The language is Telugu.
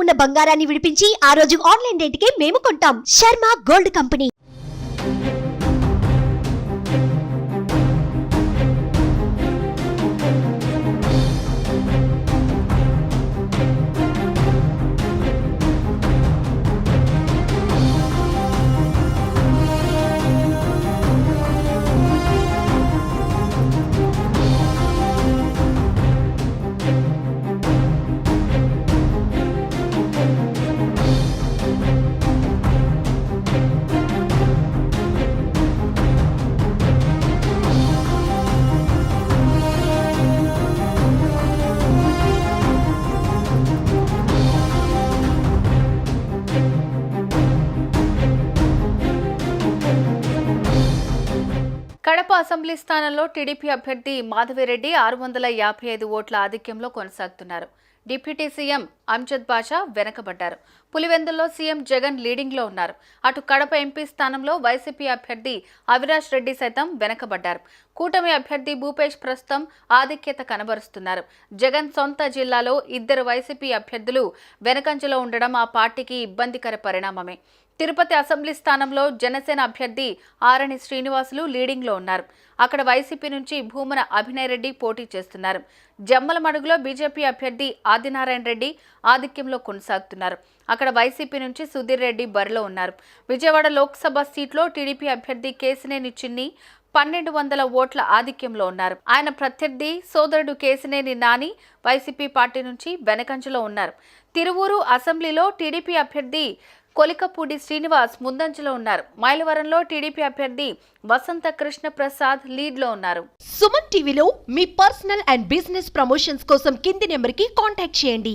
ఉన్న బంగారాన్ని విడిపించి ఆ రోజు ఆన్లైన్ రేటుకే మేము కొంటాం. Sharma gold company. Kadapa assembly స్థానంలో టీడీపీ అభ్యర్థి మాధవిరెడ్డి 655 ఓట్ల ఆధిక్యంలో కొనసాగుతున్నారు. డిప్యూటీ సీఎం అంజద్ బాషా వెనకబడ్డారు. పులివెందుల్లో సీఎం జగన్ లీడింగ్లో ఉన్నారు. అటు కడప ఎంపీ స్థానంలో వైసీపీ అభ్యర్థి అవినాష్ రెడ్డి సైతం వెనకబడ్డారు. కూటమి అభ్యర్థి భూపేష్ ప్రస్తుతం ఆధిక్యత కనబరుస్తున్నారు. జగన్ సొంత జిల్లాలో 2 వైసీపీ అభ్యర్థులు వెనకంజలో ఉండడం ఆ పార్టీకి ఇబ్బందికర పరిణామమే. తిరుపతి అసెంబ్లీ స్థానంలో జనసేన అభ్యర్థి ఆరణి శ్రీనివాసులు లీడింగ్లో ఉన్నారు. అక్కడ వైసీపీ నుంచి భూమన అభినయ్ రెడ్డి పోటీ చేస్తున్నారు. జమ్మలమడుగులో బీజేపీ అభ్యర్థి ఆదినారాయణ రెడ్డి ఆధిక్యంలో కొనసాగుతున్నారు. అక్కడ వైసీపీ నుంచి సుధీర్ రెడ్డి బరిలో ఉన్నారు. విజయవాడ లోక్సభ సీట్లో టీడీపీ అభ్యర్థి కేసినేని చిన్ని 1200 ఓట్ల ఆధిక్యంలో ఉన్నారు. ఆయన ప్రత్యర్థి సోదరుడు కేసినేని నాని వైసీపీ పార్టీ నుంచి వెనకంజలో ఉన్నారు. తిరువూరు అసెంబ్లీలో టీడీపీ అభ్యర్థి కొలికపూడి శ్రీనివాస్ ముందంజలో ఉన్నారు. మైలవరంలో టీడీపీ అభ్యర్థి వసంత కృష్ణ ప్రసాద్ లీడ్ లో ఉన్నారు. సుమన్ టీవీలో మీ పర్సనల్ అండ్ బిజినెస్ ప్రమోషన్స్ కోసం కింది నెంబర్కి కాంటాక్ట్ చేయండి.